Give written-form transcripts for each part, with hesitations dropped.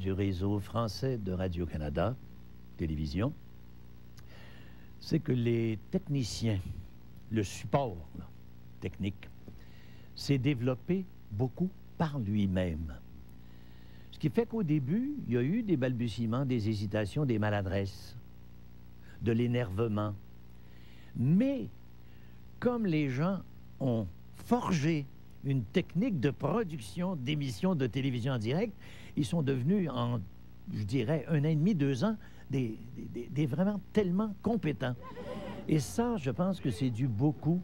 du réseau français de Radio-Canada, télévision, c'est que les techniciens, le support là, technique, s'est développé beaucoup par lui-même. Ce qui fait qu'au début, il y a eu des balbutiements, des hésitations, des maladresses, de l'énervement. Mais comme les gens ont forgé une technique de production d'émissions de télévision en direct, ils sont devenus, en, je dirais, 1 an et demi, 2 ans, des vraiment tellement compétents. Et ça, je pense que c'est dû beaucoup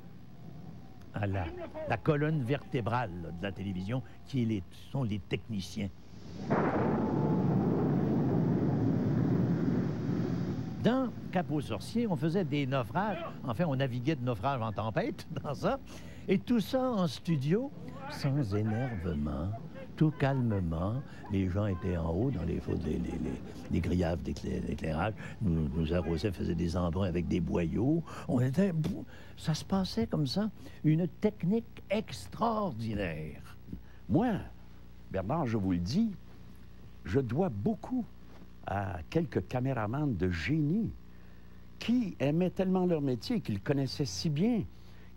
à la colonne vertébrale là, de la télévision, qui sont les techniciens. Dans Cap aux sorciers, on faisait des naufrages. Enfin, on naviguait de naufrage en tempête dans ça. Et tout ça en studio, sans énervement, tout calmement. Les gens étaient en haut dans les grillages d'éclairage. Nous arrosaient, faisaient des embruns avec des boyaux. Ça se passait comme ça. Une technique extraordinaire. Moi, Bernard, je vous le dis, je dois beaucoup à quelques caméramans de génie qui aimaient tellement leur métier, qu'ils connaissaient si bien,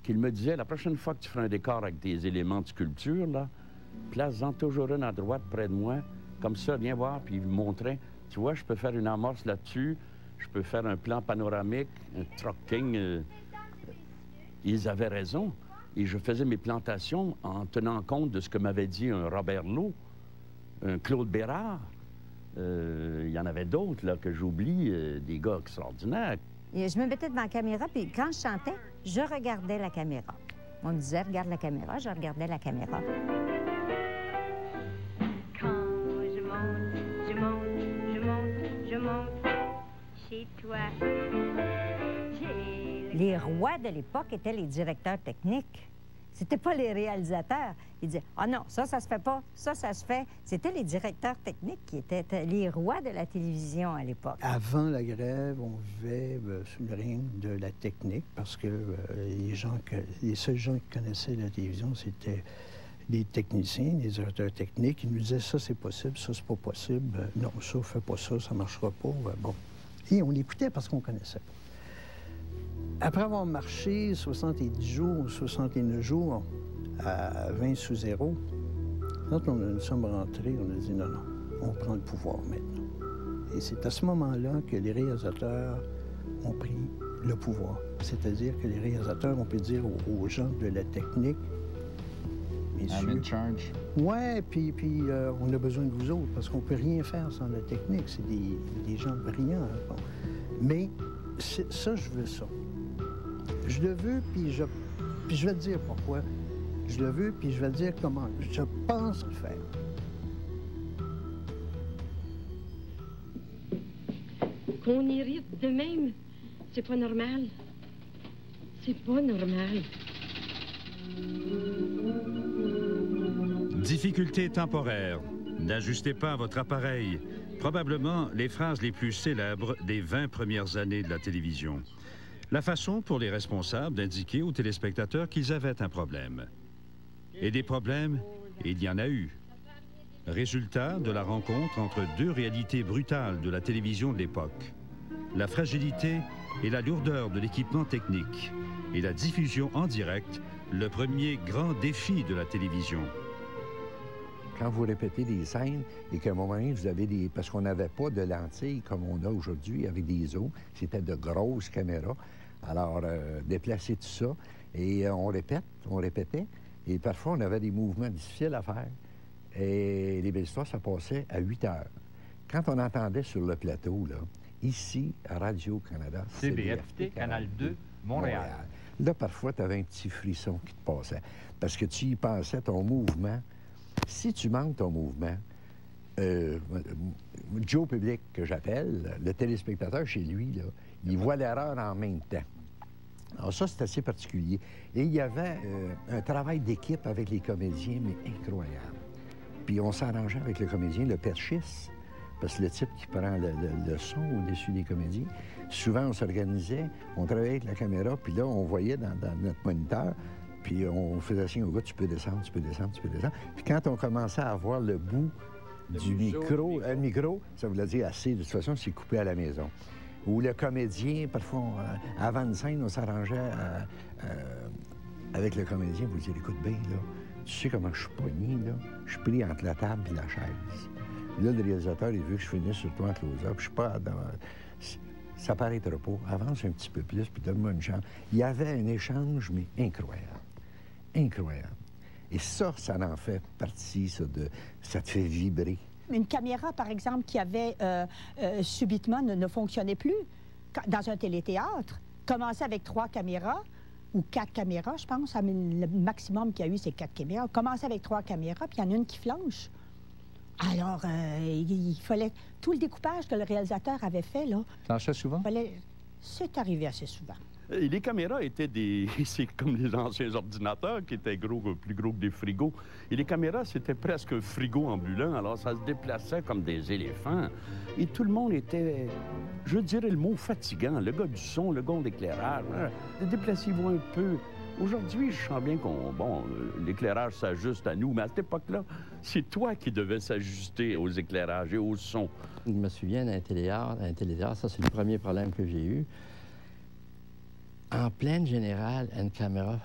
qu'ils me disaient, la prochaine fois que tu feras un décor avec des éléments de sculpture, là, place-en toujours une à droite près de moi, comme ça, viens voir, puis ils me montraient, tu vois, je peux faire une amorce là-dessus, je peux faire un plan panoramique, un trucking. Ils avaient raison. Et je faisais mes plantations en tenant compte de ce que m'avait dit un Robert Lowe, un Claude Bérard. Il y en avait d'autres là que j'oublie, des gars extraordinaires. Et je me mettais devant la caméra, puis quand je chantais, je regardais la caméra. On me disait, regarde la caméra, je regardais la caméra. Quand je monte chez toi. Les rois de l'époque étaient les directeurs techniques. C'était pas les réalisateurs. Ils disaient « Ah non, ça se fait pas, ça se fait ». C'était les directeurs techniques qui étaient les rois de la télévision à l'époque. Avant la grève, on vivait sur le ring de la technique parce que les seuls gens qui connaissaient la télévision, c'était les techniciens, les directeurs techniques. Ils nous disaient « Ça, c'est possible, ça, c'est pas possible. Non, ça, fais pas ça, ça marchera pas. » Bon. Et on écoutait parce qu'on connaissait pas. Après avoir marché 70 jours, 69 jours à 20 sous zéro, quand nous sommes rentrés, on a dit non, non, on prend le pouvoir maintenant. Et c'est à ce moment-là que les réalisateurs ont pris le pouvoir. C'est-à-dire que les réalisateurs ont pu dire aux gens de la technique, I'm in charge. Ouais, puis on a besoin de vous autres parce qu'on ne peut rien faire sans la technique. C'est des gens brillants. Hein, bon. Mais ça, je veux ça. Je le veux, puis je vais te dire pourquoi. Je le veux, puis je vais te dire comment. Je pense le faire. Qu'on irrite de même, c'est pas normal. C'est pas normal. Difficulté temporaire. N'ajustez pas votre appareil. Probablement les phrases les plus célèbres des 20 premières années de la télévision. La façon pour les responsables d'indiquer aux téléspectateurs qu'ils avaient un problème. Et des problèmes, il y en a eu. Résultat de la rencontre entre deux réalités brutales de la télévision de l'époque. La fragilité et la lourdeur de l'équipement technique. Et la diffusion en direct, le premier grand défi de la télévision. Quand vous répétez des scènes et qu'à un moment donné, vous avez des... Parce qu'on n'avait pas de lentilles comme on a aujourd'hui avec des zooms, c'était de grosses caméras. Alors, déplacer tout ça, et on répétait, et parfois on avait des mouvements difficiles à faire. Et les belles histoires, ça passait à 8 heures. Quand on entendait sur le plateau, là, ici, à Radio-Canada, CBFT, Canal 2, Montréal. Là, parfois, tu avais un petit frisson qui te passait, parce que tu y pensais, ton mouvement. Si tu manques ton mouvement, Joe Public, que j'appelle, le téléspectateur chez lui, là, il voit l'erreur en même temps. Alors ça, c'est assez particulier. Et il y avait un travail d'équipe avec les comédiens, mais incroyable. Puis on s'arrangeait avec le comédien, le perchiste, parce que le type qui prend le son au-dessus des comédiens. Souvent, on s'organisait, on travaillait avec la caméra, puis là, on voyait dans notre moniteur, puis on faisait signe au gars, tu peux descendre, tu peux descendre, tu peux descendre. Puis quand on commençait à voir le bout du micro. Un micro, ça voulait dire assez. De toute façon, c'est coupé à la maison. Ou le comédien, parfois, avant une scène, on s'arrangeait avec le comédien pour dire, écoute bien, là, tu sais comment je suis pogné, là? Je suis pris entre la table et la chaise. Là, le réalisateur, il veut que je finisse sur toi en close-up. Je suis pas dans... Ça paraîtra pas. Avance un petit peu plus, puis donne-moi une chance. Il y avait un échange, mais incroyable. Incroyable. Et ça en fait partie, ça te fait vibrer. Une caméra, par exemple, qui avait subitement ne fonctionnait plus dans un téléthéâtre, commençait avec 3 caméras, ou 4 caméras, je pense. Le maximum qu'il y a eu, c'est 4 caméras. Commençait avec 3 caméras, puis il y en a une qui flanche. Alors, il fallait... Tout le découpage que le réalisateur avait fait, là... Flanchait souvent? C'est arrivé assez souvent. Et les caméras étaient des... C'est comme les anciens ordinateurs qui étaient plus gros que des frigos. Et les caméras, c'était presque un frigo ambulant. Alors, ça se déplaçait comme des éléphants. Et tout le monde était, je dirais le mot fatigant. Le gars du son, le gars de l'éclairage. Déplacez-vous un peu. Aujourd'hui, je sens bien l'éclairage s'ajuste à nous. Mais à cette époque-là, c'est toi qui devais s'ajuster aux éclairages et au son. Je me souviens d'un téléthéâtre, ça, c'est le premier problème que j'ai eu. En pleine générale, une caméra ne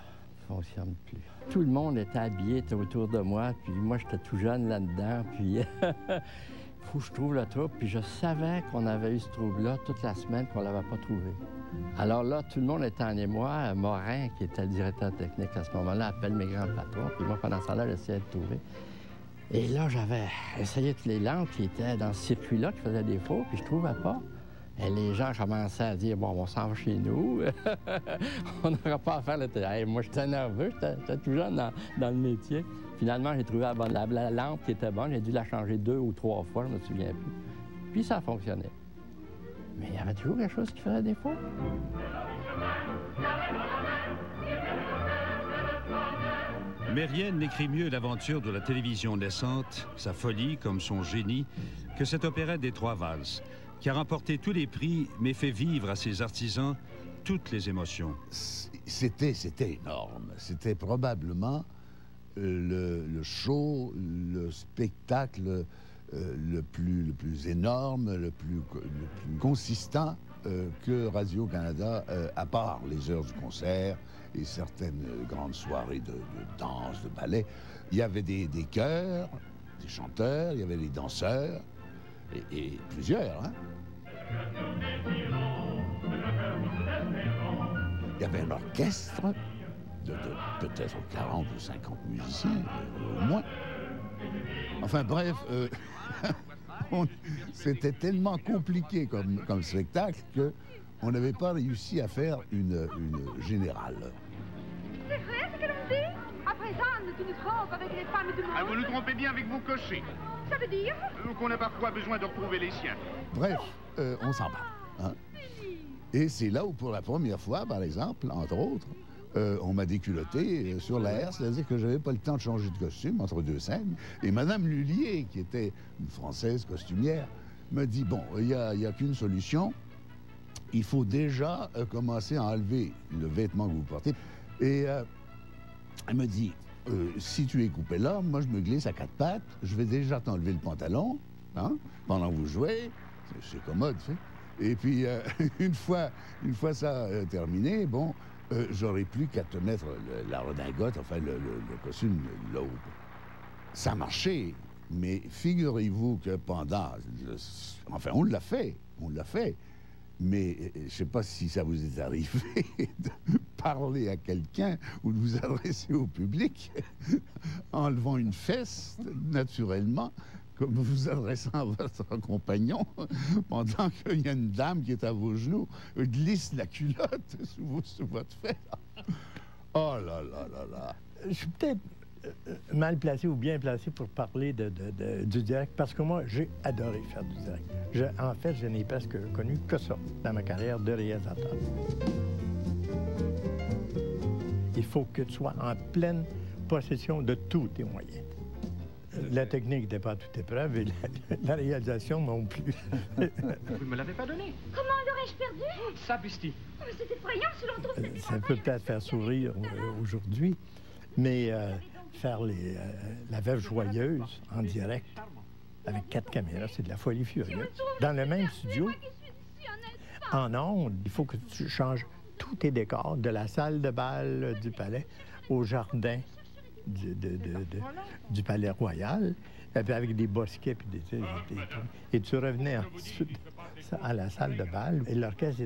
fonctionne plus. Tout le monde était habillé autour de moi, puis moi, j'étais tout jeune là-dedans, puis faut que je trouve le trouble. Puis je savais qu'on avait eu ce trouble-là toute la semaine, qu'on ne l'avait pas trouvé. Alors là, tout le monde était en émoi. Morin, qui était le directeur technique à ce moment-là, appelle mes grands patrons, puis moi, pendant ce temps-là, j'essayais de trouver. Et là, j'avais essayé toutes les lampes qui étaient dans ce circuit-là, qui faisaient défaut, puis je ne trouvais pas. Et les gens commençaient à dire, bon, on s'en va chez nous, on n'aura pas à faire le théâtre. Hey, moi, j'étais nerveux, j'étais tout jeune dans le métier. Finalement, j'ai trouvé la lampe qui était bonne, j'ai dû la changer 2 ou 3 fois, je ne me souviens plus. Puis ça fonctionnait. Mais il y avait toujours quelque chose qui faisait défaut. Mérienne n'écrit mieux l'aventure de la télévision naissante, sa folie comme son génie, que cette opérette des 3 valses, qui a remporté tous les prix, mais fait vivre à ses artisans toutes les émotions. C'était énorme. C'était probablement le show, le spectacle le plus énorme, le plus consistant que Radio-Canada, à part les heures du concert et certaines grandes soirées de danse, de ballet. Il y avait des chœurs, des chanteurs, il y avait des danseurs, et plusieurs, hein? Il y avait un orchestre de peut-être 40 ou 50 musiciens, au moins. Enfin bref, c'était tellement compliqué comme spectacle qu'on n'avait pas réussi à faire une générale. C'est vrai ce que l'on dit? À présent, tu nous trompes avec les femmes du monde. Ah, vous nous trompez bien avec vos cochers. Ça veut dire? Qu'on a parfois besoin de retrouver les siens. Bref, on s'en bat. Hein? Et c'est là où, pour la première fois, par exemple, entre autres, on m'a déculotté sur l'air, c'est-à-dire que je n'avais pas le temps de changer de costume entre 2 scènes. Et Madame Lullier, qui était une Française costumière, me dit, bon, il n'y a qu'une solution. Il faut déjà commencer à enlever le vêtement que vous portez. Et elle me dit, si tu es coupé là, moi je me glisse à 4 pattes, je vais déjà t'enlever le pantalon, hein, pendant que vous jouez, c'est commode, tu sais. Et puis, une fois ça terminé, bon, j'aurais plus qu'à te mettre la redingote, enfin le costume, l'aube. Ça marchait, mais figurez-vous que pendant... Enfin, on l'a fait. Mais je ne sais pas si ça vous est arrivé de parler à quelqu'un ou de vous adresser au public en levant une fesse, naturellement, comme vous adressant à votre compagnon, pendant qu'il y a une dame qui est à vos genoux, glisse la culotte sous votre fesse. Oh là là là là. Je suis peut-être mal placé ou bien placé pour parler du direct, parce que moi, j'ai adoré faire du direct. En fait, je n'ai presque connu que ça dans ma carrière de réalisateur. Il faut que tu sois en pleine possession de tous tes moyens. La technique n'était pas à toute épreuve et la réalisation non plus. Vous ne me l'avez pas donné. Comment l'aurais-je perdu? Sapristi. Oh, c'est effrayant si l'on trouve cette Ça peut peut-être faire sourire aujourd'hui, mais faire la Veuve joyeuse en direct, avec 4 caméras, c'est de la folie furieuse. Dans le même studio, en ondes, il faut que tu changes tous tes décors, de la salle de bal du palais au jardin du palais royal, et puis avec des bosquets, puis des trucs. Et tu revenais ensuite à la salle de bal, et l'orchestre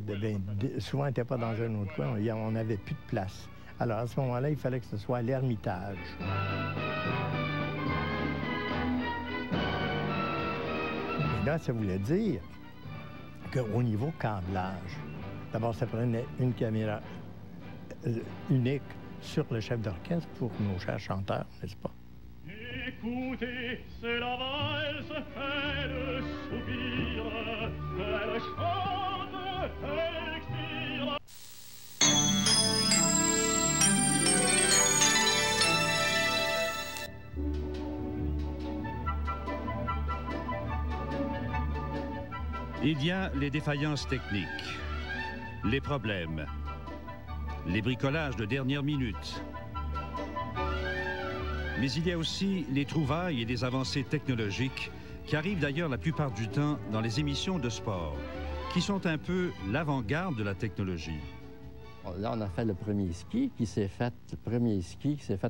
souvent n'était pas dans un autre coin, on n'avait plus de place. Alors à ce moment-là, il fallait que ce soit à l'Ermitage. Et là, ça voulait dire qu'au niveau câblage, d'abord, ça prenait une caméra unique sur le chef d'orchestre pour nos chers chanteurs, n'est-ce pas? Écoutez, c'est la valse, elle soupire, elle chante, elle expire. Il y a les défaillances techniques, les problèmes, les bricolages de dernière minute. Mais il y a aussi les trouvailles et les avancées technologiques qui arrivent d'ailleurs la plupart du temps dans les émissions de sport, qui sont un peu l'avant-garde de la technologie. Là, on a fait le premier ski qui s'est fait,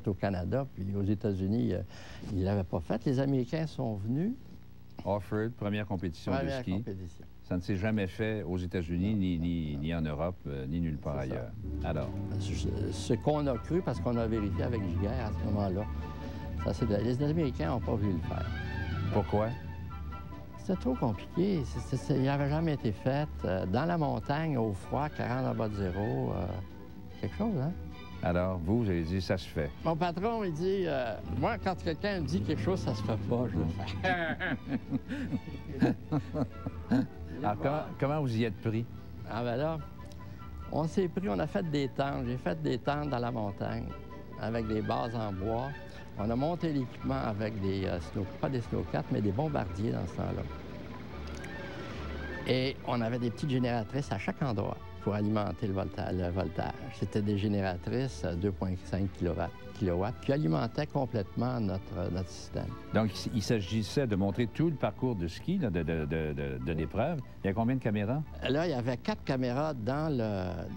au Canada, puis aux États-Unis, ils ne l'avaient pas fait. Les Américains sont venus. Offord, première compétition de ski. Compétition. Ça ne s'est jamais fait aux États-Unis, ni en Europe, ni nulle part ailleurs. Alors? Ce qu'on a cru, parce qu'on a vérifié avec Giguère à ce moment-là, les Américains n'ont pas voulu le faire. Pourquoi? C'était trop compliqué. Il n'avait jamais été fait. Dans la montagne, au froid, 40 en bas de zéro, quelque chose, hein? Alors, vous avez dit, ça se fait. Mon patron, il dit, moi, quand quelqu'un me dit quelque chose, ça se fait pas, je le fais. Alors, comment vous y êtes pris? Ah ben là, on s'est pris, on a fait des tentes. J'ai fait des tentes dans la montagne avec des bases en bois. On a monté l'équipement avec des, pas des snowcats, mais des bombardiers dans ce temps-là. Et on avait des petites génératrices à chaque endroit pour alimenter le voltage. C'était des génératrices à 2,5 kW qui alimentaient complètement notre système. Donc, il s'agissait de montrer tout le parcours de ski, là, de l'épreuve. Il y a combien de caméras? Là, il y avait 4 caméras dans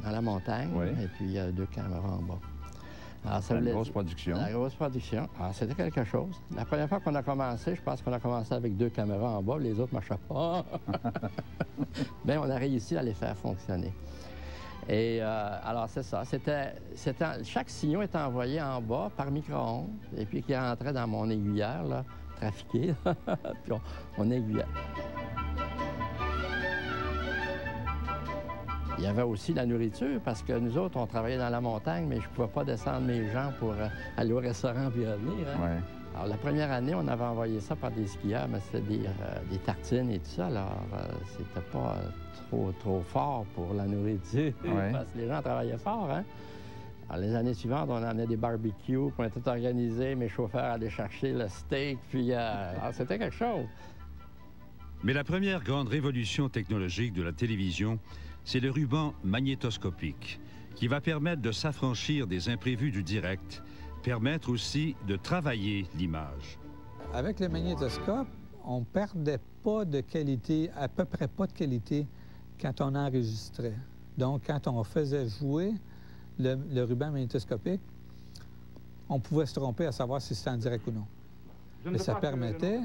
la montagne, oui. Et puis il y a 2 caméras en bas. Alors, ça la grosse production. La grosse production. Alors, c'était quelque chose. La première fois qu'on a commencé, je pense qu'on a commencé avec 2 caméras en bas, les autres ne marchaient pas. Mais on a réussi à les faire fonctionner. Et alors, c'est ça. Chaque sillon était envoyé en bas par micro-ondes, et puis qui rentrait dans mon aiguillère, là, trafiquée, puis on aiguillait. Il y avait aussi la nourriture, parce que nous autres, on travaillait dans la montagne, mais je ne pouvais pas descendre mes gens pour aller au restaurant puis revenir. Hein? Ouais. Alors, la première année, on avait envoyé ça par des skieurs, mais c'était des tartines et tout ça. Alors, c'était pas trop fort pour la nourriture, ouais. Parce que les gens travaillaient fort, hein? Alors, les années suivantes, on amenait des barbecues, puis on était organisés, mes chauffeurs allaient chercher le steak, puis alors, c'était quelque chose. Mais la première grande révolution technologique de la télévision, c'est le ruban magnétoscopique, qui va permettre de s'affranchir des imprévus du direct, permettre aussi de travailler l'image. Avec le magnétoscope, on ne perdait pas de qualité, à peu près pas de qualité, quand on enregistrait. Donc, quand on faisait jouer le ruban magnétoscopique, on pouvait se tromper à savoir si c'était en direct ou non. Et ça permettait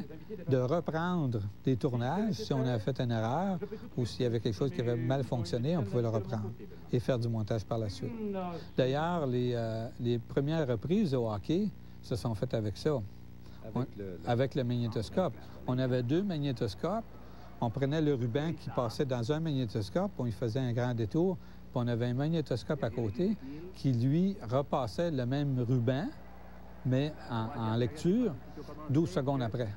de reprendre des tournages. Si on avait fait une erreur ou s'il y avait quelque chose qui avait mal fonctionné, on pouvait le reprendre et faire du montage par la suite. D'ailleurs, les premières reprises au hockey se sont faites avec ça, avec le magnétoscope. On avait 2 magnétoscopes. On prenait le ruban qui passait dans un magnétoscope, on y faisait un grand détour, puis on avait un magnétoscope à côté qui, lui, repassait le même ruban, mais en lecture, 12 secondes après.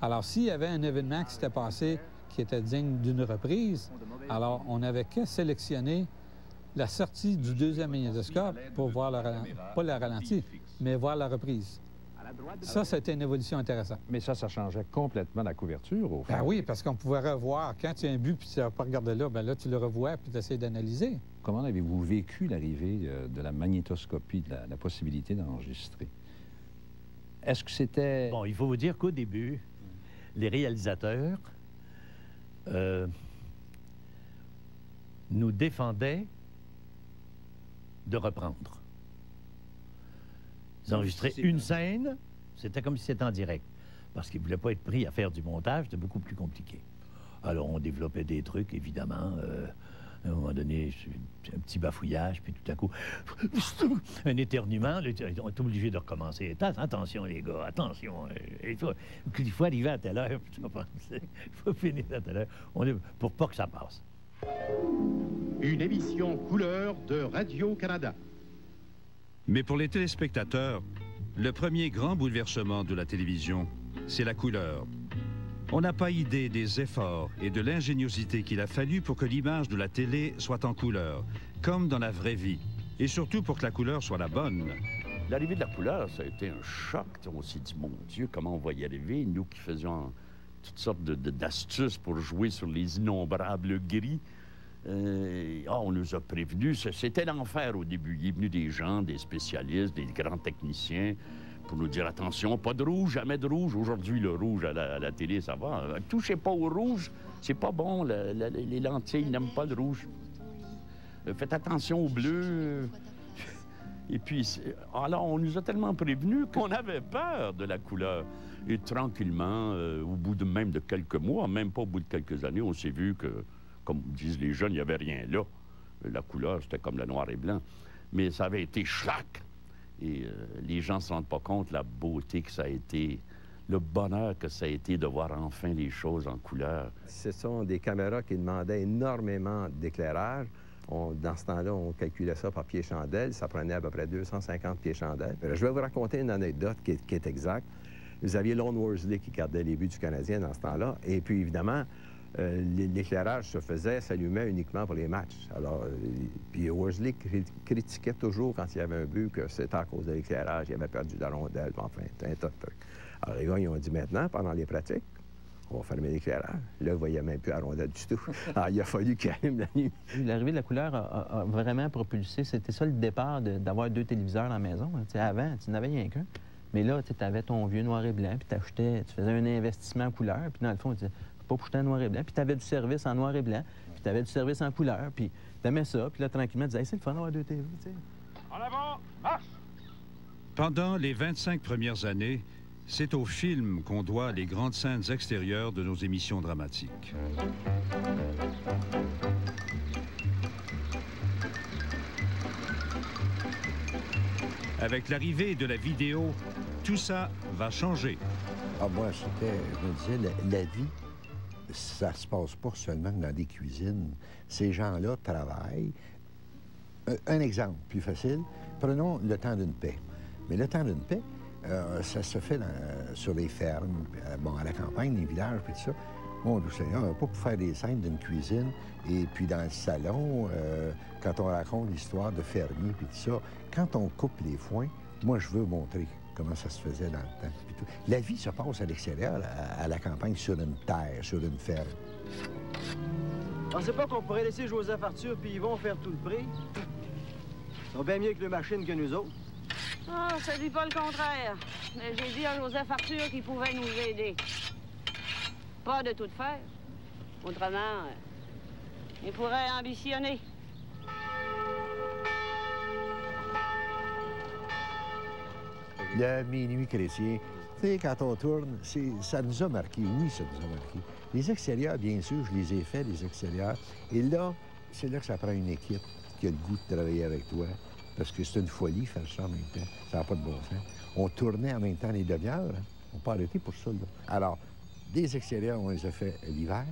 Alors, s'il y avait un événement qui s'était passé qui était digne d'une reprise, alors on n'avait qu'à sélectionner la sortie du 2e magnétoscope pour voir pas le ralenti, mais voir la reprise. Ça, c'était une évolution intéressante. Mais ça changeait complètement la couverture, au fond. Ben oui, parce qu'on pouvait revoir. Quand tu as un but puis tu n'as pas regardé là, bien là, tu le revois puis tu essaies d'analyser. Comment avez-vous vécu l'arrivée de la magnétoscopie, de la possibilité d'enregistrer? Est-ce que c'était... Bon, il faut vous dire qu'au début, les réalisateurs nous défendaient de reprendre. Ils enregistraient une scène, c'était comme si c'était en direct, parce qu'ils ne voulaient pas être pris à faire du montage, c'était beaucoup plus compliqué. Alors, on développait des trucs, évidemment. À un moment donné, un petit bafouillage, puis tout à coup, un éternuement. On est obligé de recommencer. Attention, les gars, attention. Il faut arriver à telle heure, il faut finir à telle heure, pour pas que ça passe. Une émission couleur de Radio-Canada. Mais pour les téléspectateurs, le premier grand bouleversement de la télévision, c'est la couleur. On n'a pas idée des efforts et de l'ingéniosité qu'il a fallu pour que l'image de la télé soit en couleur, comme dans la vraie vie, et surtout pour que la couleur soit la bonne. L'arrivée de la couleur, ça a été un choc. On s'est dit, mon Dieu, comment on va y arriver, nous qui faisions toutes sortes d'astuces pour jouer sur les innombrables gris. On nous a prévenus. C'était l'enfer au début. Il est venu des gens, des spécialistes, des grands techniciens pour nous dire, attention, pas de rouge, jamais de rouge. Aujourd'hui, le rouge à la télé, ça va. Touchez pas au rouge, c'est pas bon. Les lentilles n'aiment pas le rouge. Faites attention au bleu. Et puis, alors, on nous a tellement prévenus qu'on avait peur de la couleur. Et tranquillement, au bout même de quelques mois, même pas au bout de quelques années, on s'est vu que, comme disent les jeunes, il n'y avait rien là. La couleur, c'était comme le noir et blanc. Mais ça avait été chlac. Et les gens ne se rendent pas compte la beauté que ça a été, le bonheur que ça a été de voir enfin les choses en couleur. Ce sont des caméras qui demandaient énormément d'éclairage. Dans ce temps-là, on calculait ça par pied chandelle. Ça prenait à peu près 250 pieds chandelle. Je vais vous raconter une anecdote qui est exacte. Vous aviez Lon Worsley qui gardait les buts du Canadien dans ce temps-là. Et puis, évidemment, l'éclairage se faisait, s'allumait uniquement pour les matchs. Alors, puis Worsley critiquait toujours quand il y avait un but que c'était à cause de l'éclairage, il avait perdu la rondelle, enfin, un tas de trucs. Alors, les gars, ils ont dit maintenant, pendant les pratiques, on va fermer l'éclairage. Là, ils ne voyaient même plus la rondelle du tout. Alors, il a fallu qu'il allume la nuit. L'arrivée de la couleur a vraiment propulsé. C'était ça le départ d'avoir 2 téléviseurs dans la maison. Avant, tu n'avais rien qu'un. Mais là, tu avais ton vieux noir et blanc, puis tu faisais un investissement en couleur, puis dans le fond, tu disais, pas pour jeter en noir et blanc, puis tu avais du service en noir et blanc, puis tu avais du service en couleur, puis tu aimais ça, puis là, tranquillement, tu disais, hey, c'est le fun d'avoir 2 TV, tu sais. En avant, marche! Pendant les 25 premières années, c'est au film qu'on doit les grandes scènes extérieures de nos émissions dramatiques. Avec l'arrivée de la vidéo, tout ça va changer. Ah, moi, je me disais, la vie, ça se passe pas seulement dans des cuisines. Ces gens-là travaillent. Un exemple plus facile, prenons le temps d'une paix. Mais le temps d'une paix, ça se fait sur les fermes, à la campagne, les villages, puis tout ça. Mon Dieu Seigneur, pas pour faire des scènes d'une cuisine, et puis dans le salon, quand on raconte l'histoire de fermiers, puis tout ça, quand on coupe les foins, moi, je veux montrer comment ça se faisait dans le temps. Puis tout. La vie se passe à l'extérieur, à la campagne, sur une terre, sur une ferme. On sait pas qu'on pourrait laisser Joseph Arthur puis Yvon faire tout le prix? Ils sont bien mieux que les machines que nous autres. Ah, ça dit pas le contraire. Mais j'ai dit à Joseph Arthur qu'il pouvait nous aider. Pas de tout faire. Autrement, il pourrait ambitionner. Le minuit chrétien, tu sais, quand on tourne, ça nous a marqué. Oui, ça nous a marqué. Les extérieurs, bien sûr, je les ai faits, les extérieurs. Et là, c'est là que ça prend une équipe qui a le goût de travailler avec toi. Parce que c'est une folie faire ça en même temps. Ça n'a pas de bon sens. On tournait en même temps les demi-heures. Hein? On n'a pas arrêté pour ça, là. Alors, des extérieurs, on les a fait l'hiver,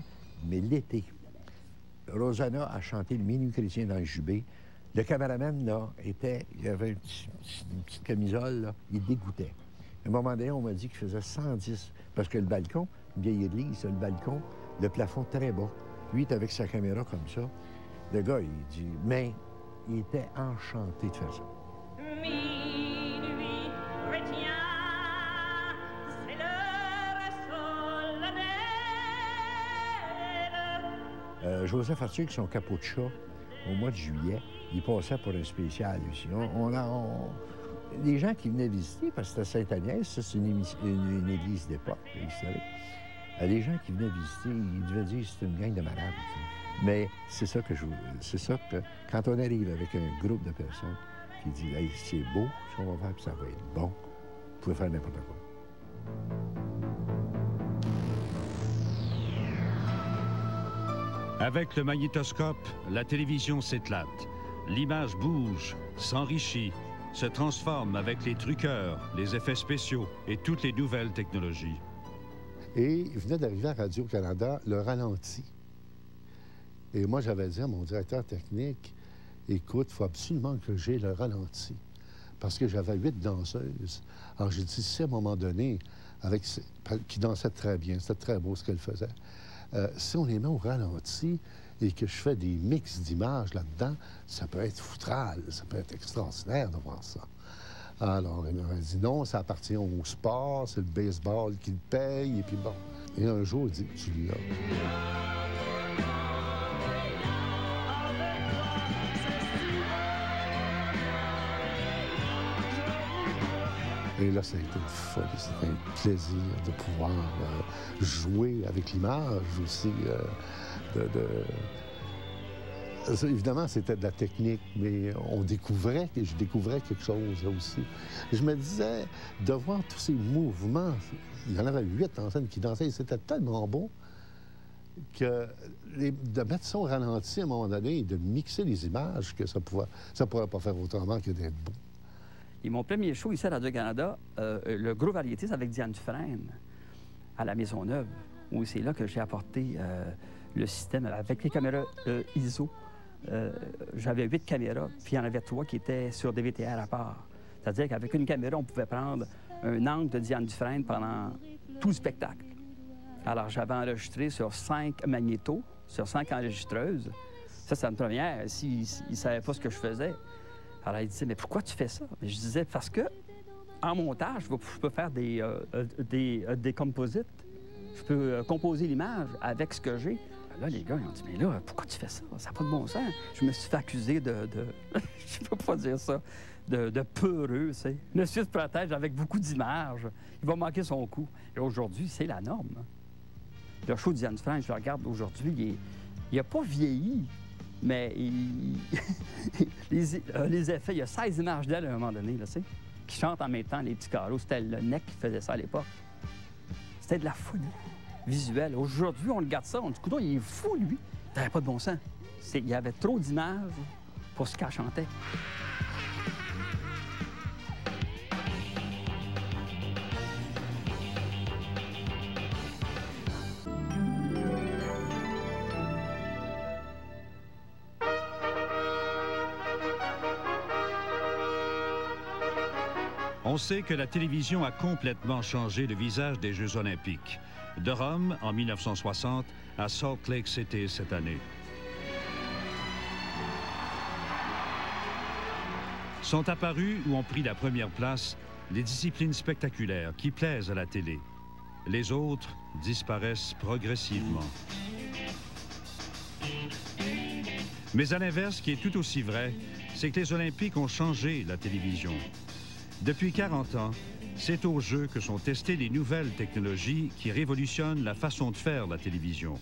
mais l'été. Rosanna a chanté le minuit chrétien dans le Jubé. Le caméraman, là, il avait une petite camisole, là, il dégoûtait. À un moment donné, on m'a dit qu'il faisait 110, parce que le balcon, une vieille église, le balcon, le plafond très bas. Lui, il était avec sa caméra comme ça. Le gars, il dit, mais il était enchanté de faire ça. Minuit chrétien, c'est l'heure solennelle. Joseph Arthur, avec son capot de chat, au mois de juillet, il passait pour un spécial aussi. Les gens qui venaient visiter, parce que c'était Sainte-Agnès, ça c'est une église d'époque, historique. Les gens qui venaient visiter, ils devaient dire que c'est une gang de malades. T'sais. Mais c'est ça que quand on arrive avec un groupe de personnes qui disent « Hey, c'est beau, ce qu'on va faire, puis ça va être bon », vous pouvez faire n'importe quoi. Avec le magnétoscope, la télévision s'éclate. L'image bouge, s'enrichit, se transforme avec les truqueurs, les effets spéciaux et toutes les nouvelles technologies. Et il venait d'arriver à Radio-Canada le ralenti. Et moi, j'avais dit à mon directeur technique, écoute, il faut absolument que j'ai le ralenti. Parce que j'avais 8 danseuses. Alors, j'ai dit, si à un moment donné, qui dansaient très bien, c'était très beau ce qu'elles faisaient, si on les met au ralenti et que je fais des mix d'images là-dedans, ça peut être foutral, ça peut être extraordinaire de voir ça. Alors, il m'a dit, non, ça appartient au sport, c'est le baseball qui le paye, et puis bon. Et un jour, il dit, tu l'as. Et là, ça a été une folie, c'était un plaisir de pouvoir jouer avec l'image aussi. Évidemment, c'était de la technique, mais je découvrais quelque chose là aussi. Je me disais, de voir tous ces mouvements, il y en avait 8 en scène qui dansaient, et c'était tellement beau que de mettre ça au ralenti à un moment donné et de mixer les images, que ça pourrait pas faire autrement que d'être beau. Et mon premier show ici à Radio-Canada, le gros variété, c'est avec Diane Dufresne, à la Maisonneuve, où c'est là que j'ai apporté le système avec les caméras ISO. J'avais 8 caméras, puis il y en avait 3 qui étaient sur des VTR à part. C'est-à-dire qu'avec une caméra, on pouvait prendre un angle de Diane Dufresne pendant tout le spectacle. Alors, j'avais enregistré sur 5 magnétos, sur 5 enregistreuses. Ça, c'est une première. S'ils ne savaient pas ce que je faisais. Alors, il disait, mais pourquoi tu fais ça? Je disais, parce que en montage, je peux faire des composites. Je peux composer l'image avec ce que j'ai. Là, les gars, ils ont dit, mais là, pourquoi tu fais ça? Ça n'a pas de bon sens. Je me suis fait accuser je ne peux pas dire ça, de peureux, tu sais. Monsieur se protège avec beaucoup d'images. Il va manquer son coup. Et aujourd'hui, c'est la norme. Le show de Diane Dufresne, je le regarde aujourd'hui, il n'a pas vieilli. Mais les effets, il y a 16 images d'elle à un moment donné, là, tu sais, qui chantent en même temps les petits carreaux. C'était le NEC qui faisait ça à l'époque. C'était de la folie visuelle. Aujourd'hui, on regarde ça, on dit, écoute, il est fou, lui. Il n'avait pas de bon sens. Il y avait trop d'images pour ce qu'elle chantait. On sait que la télévision a complètement changé le visage des Jeux olympiques. De Rome en 1960 à Salt Lake City cette année. Sont apparues ou ont pris la première place les disciplines spectaculaires qui plaisent à la télé. Les autres disparaissent progressivement. Mais à l'inverse, ce qui est tout aussi vrai, c'est que les Olympiques ont changé la télévision. Depuis 40 ans, c'est aux Jeux que sont testées les nouvelles technologies qui révolutionnent la façon de faire la télévision.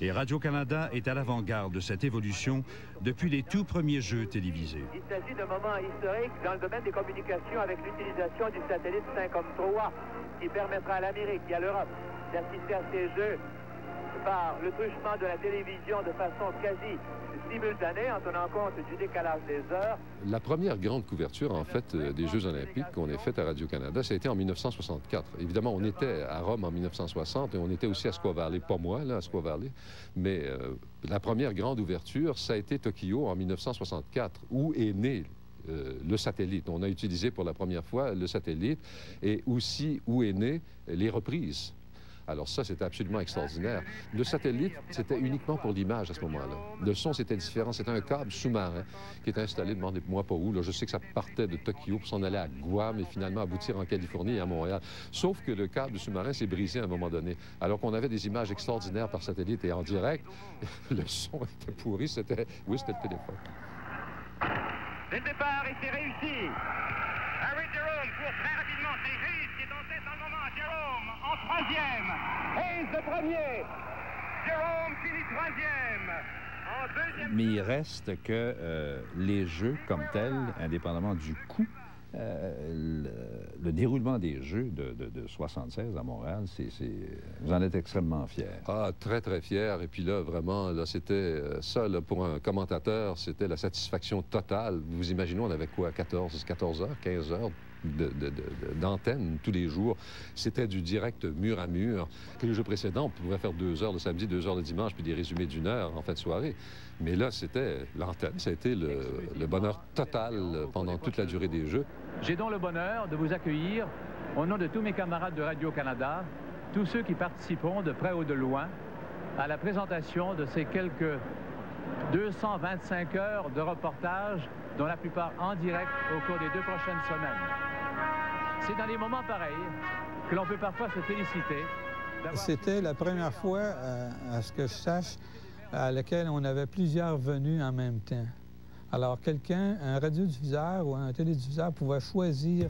Et Radio-Canada est à l'avant-garde de cette évolution depuis les tout premiers Jeux télévisés. Il s'agit d'un moment historique dans le domaine des communications avec l'utilisation du satellite 53 qui permettra à l'Amérique et à l'Europe d'assister à ces Jeux par le truchement de la télévision de façon quasi simultanée en tenant compte du décalage des heures. La première grande couverture, en fait, des Jeux olympiques qu'on ait faite à Radio-Canada, ça a été en 1964. Évidemment, on était à Rome en 1960 et on était aussi à Squaw Valley, pas moi, là, à Squaw Valley, mais la première grande ouverture, ça a été Tokyo en 1964, où est né le satellite. On a utilisé pour la première fois le satellite et aussi où est né les reprises. Alors ça, c'était absolument extraordinaire. Le satellite, c'était uniquement pour l'image à ce moment-là. Le son, c'était différent. C'était un câble sous-marin qui était installé, demandez-moi pas où. Là, je sais que ça partait de Tokyo pour s'en aller à Guam et finalement aboutir en Californie et à Montréal. Sauf que le câble sous-marin s'est brisé à un moment donné. Alors qu'on avait des images extraordinaires par satellite et en direct, le son était pourri. Oui, c'était le téléphone. C'est le départ et c'est réussi. Harry Jerome court très rapidement. C'est juste qui est en tête en moment. Jerome en troisième. Hayes le premier. Jérôme finit troisième. En deuxième... Mais il reste que les jeux comme tels, indépendamment du coût, le déroulement des Jeux de 76 à Montréal, vous en êtes extrêmement fiers. Ah, très, très fiers. Et puis là, vraiment, là, c'était ça, là, pour un commentateur, c'était la satisfaction totale. Vous imaginez, on avait quoi, 14 heures, 15 heures d'antenne tous les jours. C'était du direct mur à mur. Que les jeux précédents, on pouvait faire 2 heures le samedi, 2 heures le dimanche, puis des résumés d'1 heure en fin de soirée. Mais là, c'était l'antenne. Ça a été le bonheur total pendant toute la durée des Jeux. J'ai donc le bonheur de vous accueillir, au nom de tous mes camarades de Radio-Canada, tous ceux qui participeront de près ou de loin à la présentation de ces quelques 225 heures de reportage, dont la plupart en direct au cours des 2 prochaines semaines. C'est dans les moments pareils que l'on peut parfois se féliciter. C'était la première fois, à ce que je sache, à laquelle on avait plusieurs venues en même temps. Alors, un radiodiffuseur ou un télédiffuseur pouvait choisir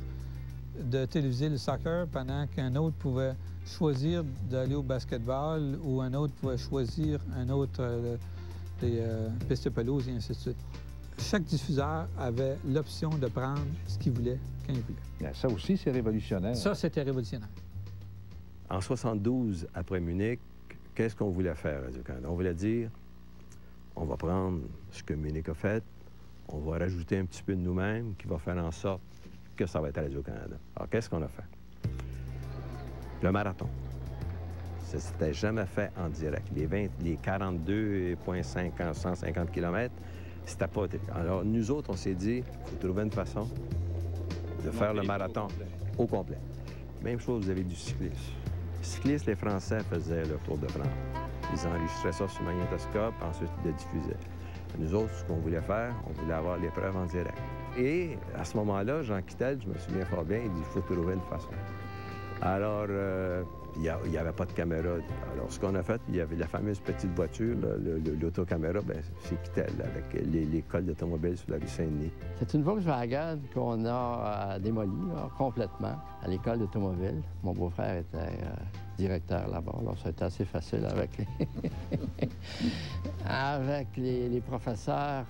de téléviser le soccer pendant qu'un autre pouvait choisir d'aller au basketball ou un autre pouvait choisir un autre des pistes de pelouse et ainsi de suite. Chaque diffuseur avait l'option de prendre ce qu'il voulait quand il voulait. Bien, ça aussi, c'est révolutionnaire. Ça, c'était révolutionnaire. En 72, après Munich, qu'est-ce qu'on voulait faire, Radio-Canada? On voulait dire, on va prendre ce que Munich a fait, on va rajouter un petit peu de nous-mêmes qui va faire en sorte que ça va être Radio-Canada. Alors, qu'est-ce qu'on a fait? Le marathon. Ça s'était jamais fait en direct. Les 42,5 150 km, c'était pas... Alors, nous autres, on s'est dit, il faut trouver une façon de faire le marathon au complet. Même chose, vous avez du cyclisme. Cyclistes, les Français faisaient le Tour de France. Ils enregistraient ça sur magnétoscope, ensuite ils le diffusaient. Nous autres, ce qu'on voulait faire, on voulait avoir l'épreuve en direct. Et à ce moment-là, Jean Quittel, je me souviens fort bien, il dit, il faut trouver une façon. Alors, il n'y avait pas de caméra. Alors, ce qu'on a fait, il y avait la fameuse petite voiture, l'autocaméra, bien, c'est Quittel, avec l'école d'automobile sur la rue Saint-Denis. C'est une Volkswagen qu'on a démolie complètement à l'école d'automobile. Mon beau-frère était directeur là-bas, alors ça a été assez facile avec les professeurs.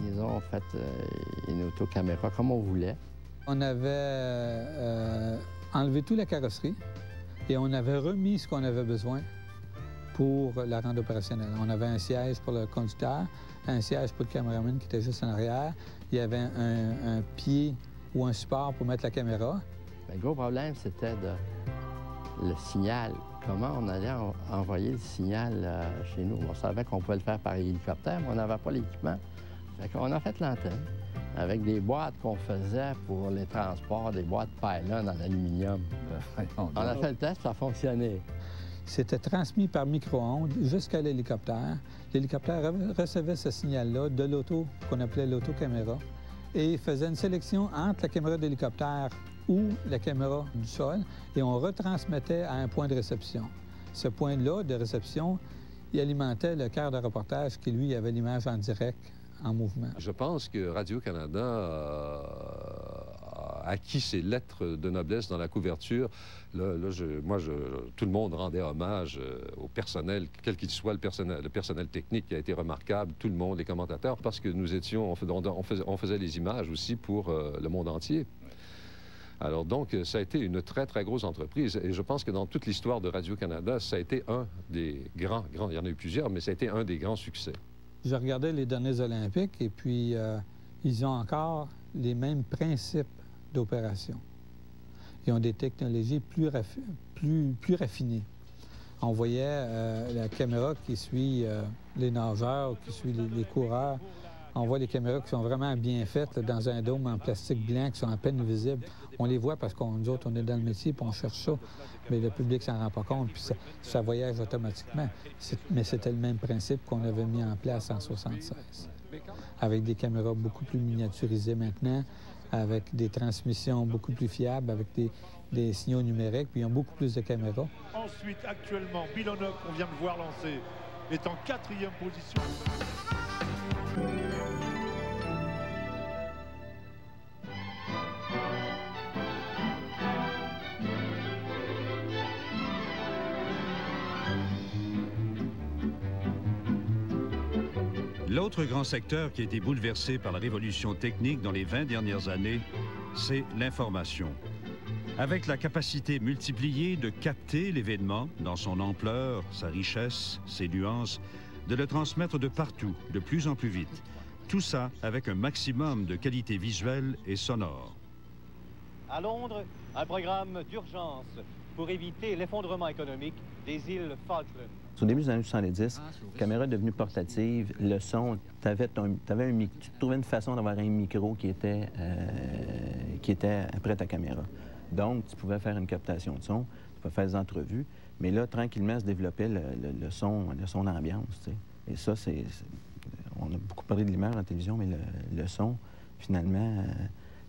Ils ont fait une autocaméra comme on voulait. On avait enlevé toute la carrosserie et on avait remis ce qu'on avait besoin pour la rendre opérationnelle. On avait un siège pour le conducteur, un siège pour le caméraman qui était juste en arrière. Il y avait un pied ou un support pour mettre la caméra. Le gros problème, c'était le signal. Comment on allait envoyer le signal chez nous? On savait qu'on pouvait le faire par hélicoptère, mais on n'avait pas l'équipement. On a fait l'antenne avec des boîtes qu'on faisait pour les transports, des boîtes pylon en aluminium. On a fait le test, ça a fonctionné. C'était transmis par micro-ondes jusqu'à l'hélicoptère. L'hélicoptère recevait ce signal-là de l'auto, qu'on appelait l'autocaméra, et faisait une sélection entre la caméra d'hélicoptère ou la caméra du sol, et on retransmettait à un point de réception. Ce point-là de réception, il alimentait le quart de reportage qui, lui, avait l'image en direct, en mouvement. Je pense que Radio-Canada a acquis ses lettres de noblesse dans la couverture. Tout le monde rendait hommage au personnel, quel qu'il soit, le personnel technique qui a été remarquable, tout le monde, les commentateurs, parce que nous étions, on faisait les images aussi pour le monde entier. Alors donc, ça a été une très, très grosse entreprise. Et je pense que dans toute l'histoire de Radio-Canada, ça a été un des grands, il y en a eu plusieurs, mais ça a été un des grands succès. Je regardais les derniers Olympiques et puis ils ont encore les mêmes principes d'opération. Ils ont des technologies plus raffinées. On voyait la caméra qui suit les nageurs, qui suit les coureurs. On voit les caméras qui sont vraiment bien faites là, dans un dôme en plastique blanc, qui sont à peine visibles. On les voit parce que nous autres, on est dans le métier puis on cherche ça. Mais le public s'en rend pas compte, puis ça voyage automatiquement. Mais c'était le même principe qu'on avait mis en place en 1976. Avec des caméras beaucoup plus miniaturisées maintenant, avec des transmissions beaucoup plus fiables, avec des signaux numériques, puis ils ont beaucoup plus de caméras. Ensuite, actuellement, Bilonok, qu'on vient de voir lancer, est en 4e position. L'autre grand secteur qui a été bouleversé par la révolution technique dans les 20 dernières années, c'est l'information. Avec la capacité multipliée de capter l'événement dans son ampleur, sa richesse, ses nuances, de le transmettre de partout, de plus en plus vite. Tout ça avec un maximum de qualité visuelle et sonore. À Londres, un programme d'urgence pour éviter l'effondrement économique des îles Falkland. Au début des années 70, la caméra est devenue portative, le son, tu trouvais une façon d'avoir un micro qui était après ta caméra. Donc, tu pouvais faire une captation de son, tu pouvais faire des entrevues, mais là, tranquillement, se développait le son d'ambiance, tu sais. Et ça, on a beaucoup parlé de l'image en télévision, mais le son, finalement,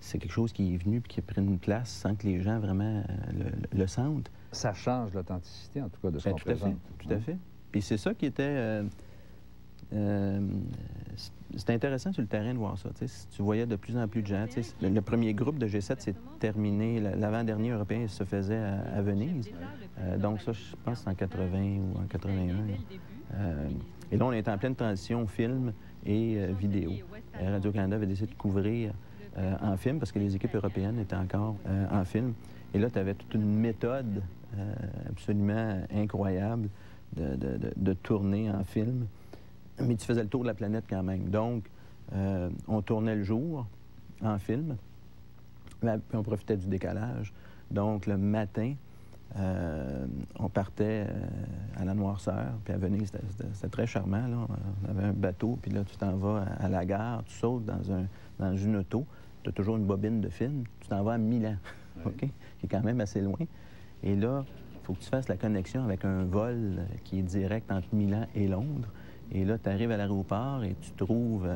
c'est quelque chose qui est venu et qui a pris une place sans que les gens vraiment le sentent. Ça change l'authenticité, en tout cas, de ce qu'on présente. Tout à fait. Puis c'est ça qui était... c'était intéressant sur le terrain de voir ça. Si tu voyais de plus en plus de gens. Le premier groupe de G7 s'est terminé. L'avant-dernier européen se faisait à Venise. Donc ça, je pense, c'est en 80 ou en 81. Et là, on est en pleine transition film et vidéo. Radio-Canada avait décidé de couvrir en film parce que les équipes européennes étaient encore en film. Et là, tu avais toute une méthode absolument incroyable de tourner en film. Mais tu faisais le tour de la planète quand même. Donc, on tournait le jour en film, puis on profitait du décalage. Donc, le matin, on partait à la noirceur, puis à Venise, c'était très charmant, là. On avait un bateau, puis là, tu t'en vas à la gare, tu sautes dans une auto, tu as toujours une bobine de film, tu t'en vas à Milan, OK? Qui est quand même assez loin. Et là, il faut que tu fasses la connexion avec un vol qui est direct entre Milan et Londres. Et là, tu arrives à l'aéroport et tu trouves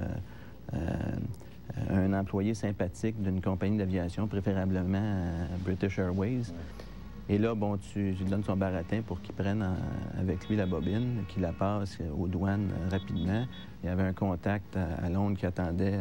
un employé sympathique d'une compagnie d'aviation, préférablement British Airways. Et là, bon, tu lui donnes son baratin pour qu'il prenne avec lui la bobine, qu'il la passe aux douanes rapidement. Il y avait un contact à Londres qui attendait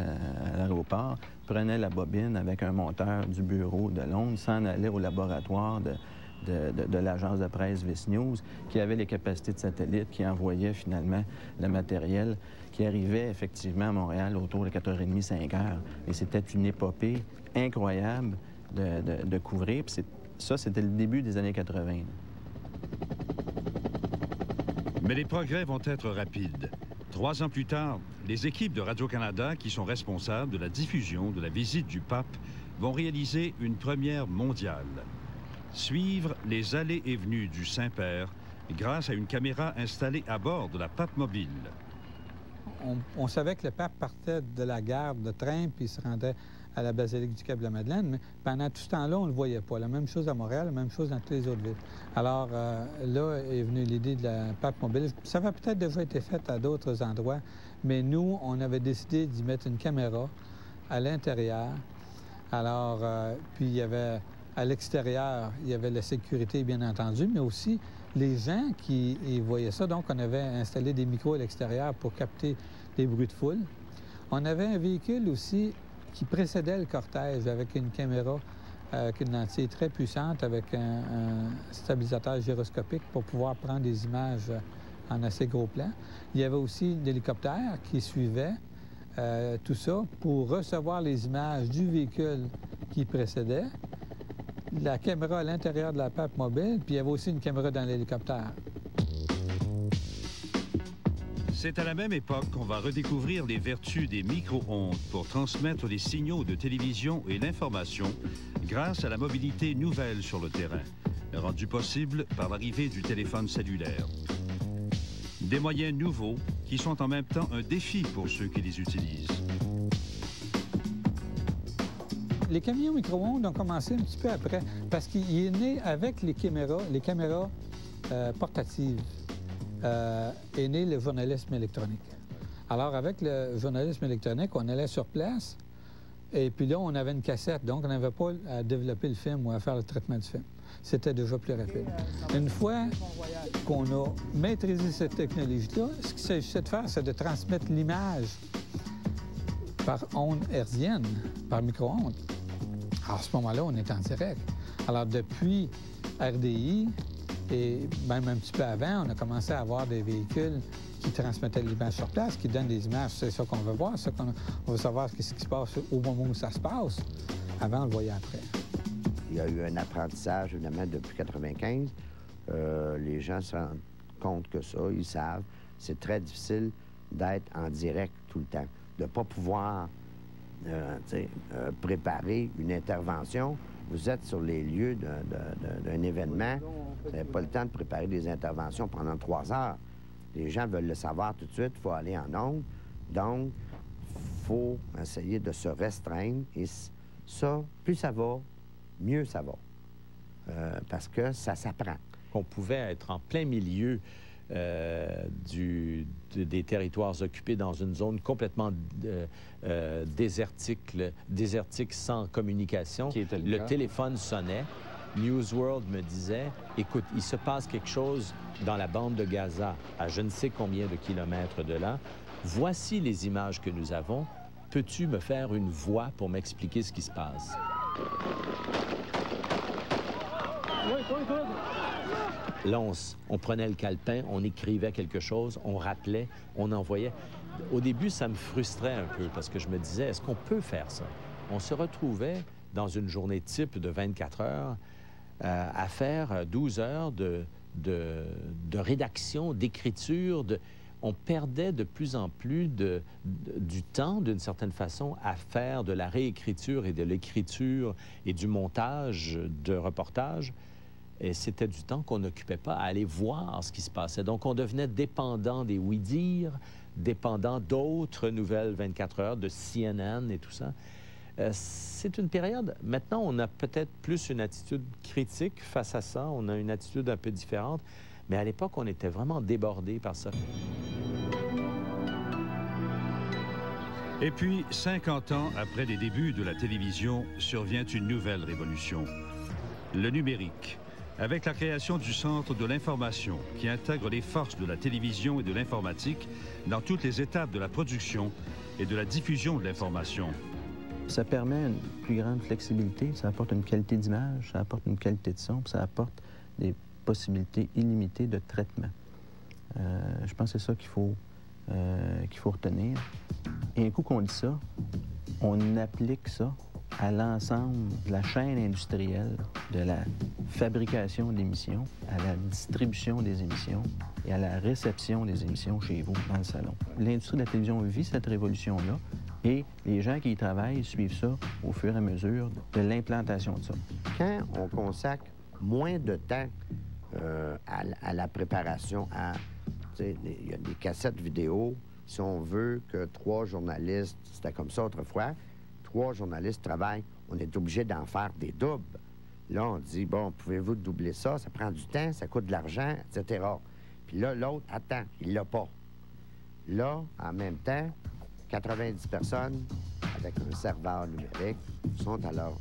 à l'aéroport, prenait la bobine avec un monteur du bureau de Londres, s'en allait au laboratoire de l'agence de presse Vice News, qui avait les capacités de satellite, qui envoyait finalement le matériel, qui arrivait effectivement à Montréal autour de 4h30, 5h. Et c'était une épopée incroyable de couvrir. Puis ça, c'était le début des années 80. Mais les progrès vont être rapides. 3 ans plus tard, les équipes de Radio-Canada, qui sont responsables de la diffusion de la visite du pape, vont réaliser une première mondiale. Suivre les allées et venues du Saint-Père grâce à une caméra installée à bord de la pape mobile. On savait que le pape partait de la gare de train puis il se rendait à la basilique du Cap-de-la-Madeleine, mais pendant tout ce temps-là, on ne le voyait pas. La même chose à Montréal, la même chose dans toutes les autres villes. Alors là est venue l'idée de la pape mobile. Ça avait peut-être déjà été fait à d'autres endroits, mais nous, on avait décidé d'y mettre une caméra à l'intérieur. Alors, puis il y avait... À l'extérieur, il y avait la sécurité, bien entendu, mais aussi les gens qui voyaient ça. Donc, on avait installé des micros à l'extérieur pour capter les bruits de foule. On avait un véhicule aussi qui précédait le cortège avec une caméra, avec une lentille très puissante, avec un stabilisateur gyroscopique pour pouvoir prendre des images en assez gros plan. Il y avait aussi l'hélicoptère qui suivait tout ça pour recevoir les images du véhicule qui précédait. La caméra à l'intérieur de la pape mobile, puis il y avait aussi une caméra dans l'hélicoptère. C'est à la même époque qu'on va redécouvrir les vertus des micro-ondes pour transmettre les signaux de télévision et l'information grâce à la mobilité nouvelle sur le terrain, rendue possible par l'arrivée du téléphone cellulaire. Des moyens nouveaux qui sont en même temps un défi pour ceux qui les utilisent. Les camions micro-ondes ont commencé un petit peu après, parce qu'il est né avec les caméras portatives, est né le journalisme électronique. Alors, avec le journalisme électronique, on allait sur place, et puis là, on avait une cassette, donc on n'avait pas à développer le film ou à faire le traitement du film. C'était déjà plus rapide. Une fois qu'on a maîtrisé cette technologie-là, ce qu'il s'agissait de faire, c'est de transmettre l'image par ondes hertziennes, par micro-ondes. Alors, à ce moment-là, on est en direct. Alors, depuis RDI, Et même un petit peu avant, on a commencé à avoir des véhicules qui transmettaient l'image sur place, qui donnent des images. C'est ça qu'on veut voir, on veut savoir ce qui se passe au moment où ça se passe. Avant, on le voyait après. Il y a eu un apprentissage, évidemment, depuis 1995. Les gens se rendent compte que ça, ils savent. C'est très difficile d'être en direct tout le temps, de ne pas pouvoir préparer une intervention. Vous êtes sur les lieux d'un événement, vous n'avez pas le temps de préparer des interventions pendant 3 heures. Les gens veulent le savoir tout de suite, il faut aller en ondes. Donc, il faut essayer de se restreindre. Et ça, plus ça va, mieux ça va. Parce que ça s'apprend. On pouvait être en plein milieu des territoires occupés dans une zone complètement désertique sans communication. Le téléphone sonnait. News World me disait, écoute, il se passe quelque chose dans la bande de Gaza, à je ne sais combien de kilomètres de là. Voici les images que nous avons. Peux-tu me faire une voix pour m'expliquer ce qui se passe? Là, on prenait le calepin, on écrivait quelque chose, on rappelait, on envoyait. Au début, ça me frustrait un peu parce que je me disais, est-ce qu'on peut faire ça? On se retrouvait dans une journée type de 24 heures à faire 12 heures de rédaction, d'écriture. On perdait de plus en plus du temps, d'une certaine façon, à faire de la réécriture et de l'écriture et du montage de reportages. Et c'était du temps qu'on n'occupait pas à aller voir ce qui se passait. Donc, on devenait dépendant des oui-dire, dépendant d'autres nouvelles 24 heures, de CNN et tout ça. C'est une période... Maintenant, on a peut-être plus une attitude critique face à ça. On a une attitude un peu différente. Mais à l'époque, on était vraiment débordés par ça. Et puis, 50 ans après les débuts de la télévision, survient une nouvelle révolution. Le numérique. Avec la création du Centre de l'information, qui intègre les forces de la télévision et de l'informatique dans toutes les étapes de la production et de la diffusion de l'information. Ça permet une plus grande flexibilité, ça apporte une qualité d'image, ça apporte une qualité de son, puis ça apporte des possibilités illimitées de traitement. Je pense que c'est ça qu'il faut retenir. Et un coup qu'on dit ça, on applique ça à l'ensemble de la chaîne industrielle, de la fabrication d'émissions, à la distribution des émissions et à la réception des émissions chez vous, dans le salon. L'industrie de la télévision vit cette révolution-là et les gens qui y travaillent suivent ça au fur et à mesure de l'implantation de ça. Quand on consacre moins de temps à la préparation, il y a des cassettes vidéo, si on veut que 3 journalistes, c'était comme ça autrefois, 3 journalistes travaillent, on est obligé d'en faire des doubles. Là, on dit, bon, pouvez-vous doubler ça? Ça prend du temps, ça coûte de l'argent, etc. Puis là, l'autre, attends, il l'a pas. Là, en même temps, 90 personnes avec un serveur numérique sont à leur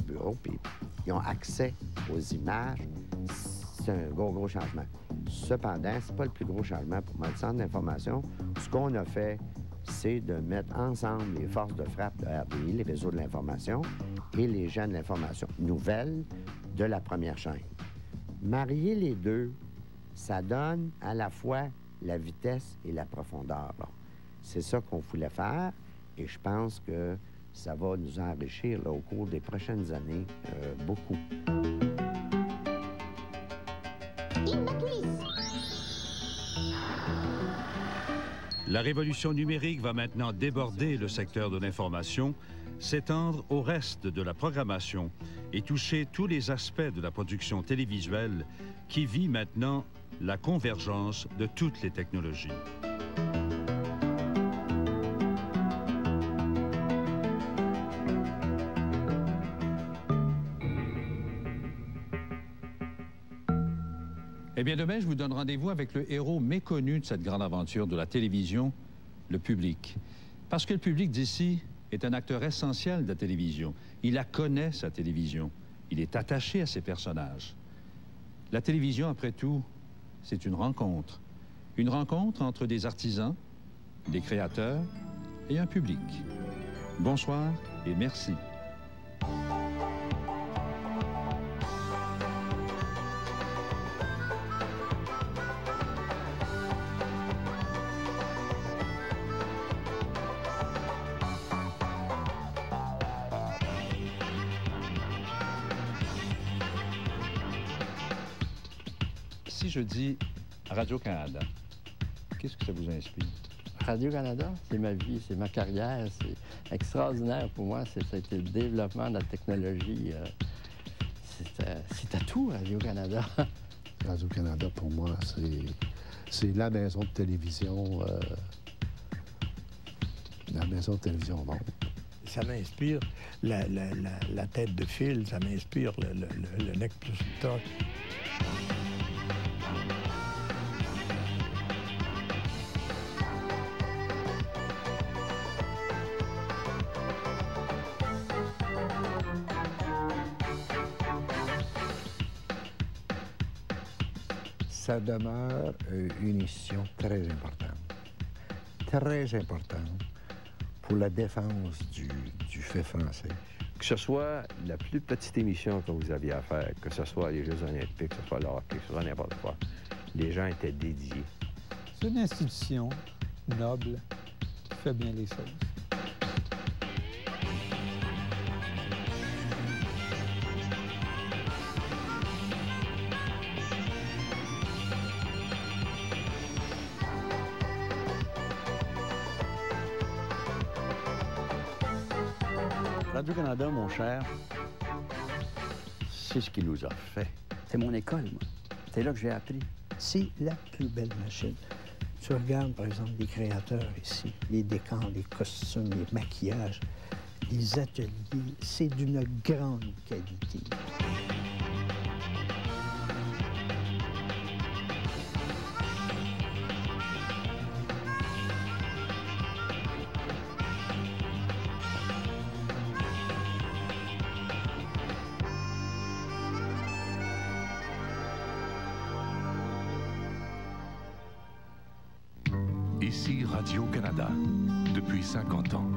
bureau, puis ils ont accès aux images. C'est un gros changement. Cependant, c'est pas le plus gros changement pour notre centre d'information. Ce qu'on a fait, c'est de mettre ensemble les forces de frappe de RDI, les réseaux de l'information, et les gens de l'information nouvelle de la première chaîne. Marier les deux, ça donne à la fois la vitesse et la profondeur. C'est ça qu'on voulait faire, et je pense que ça va nous enrichir là, au cours des prochaines années beaucoup. La révolution numérique va maintenant déborder le secteur de l'information, s'étendre au reste de la programmation et toucher tous les aspects de la production télévisuelle qui vit maintenant la convergence de toutes les technologies. Eh bien, demain, je vous donne rendez-vous avec le héros méconnu de cette grande aventure de la télévision, le public. Parce que le public d'ici est un acteur essentiel de la télévision. Il la connaît, sa télévision. Il est attaché à ses personnages. La télévision, après tout, c'est une rencontre. Une rencontre entre des artisans, des créateurs et un public. Bonsoir et merci. Si je dis Radio-Canada, qu'est-ce que ça vous inspire? Radio-Canada, c'est ma vie, c'est ma carrière, c'est extraordinaire pour moi. Ça a été le développement de la technologie. C'était tout, Radio-Canada. Radio-Canada, pour moi, c'est la maison de télévision, la maison de télévision au monde. Ça m'inspire la tête de fil, ça m'inspire le nec plus ultra. Ça demeure une mission très importante pour la défense du fait français. Que ce soit la plus petite émission que vous aviez à faire, que ce soit les Jeux olympiques, que ce soit le hockey, que ce soit n'importe quoi, les gens étaient dédiés. C'est une institution noble qui fait bien les choses. Radio-Canada, mon cher, c'est ce qu'il nous a fait. C'est mon école, moi. C'est là que j'ai appris. C'est la plus belle machine. Tu regardes, par exemple, les créateurs ici, les décors, les costumes, les maquillages, les ateliers, c'est d'une grande qualité. Ici Radio-Canada, depuis 50 ans.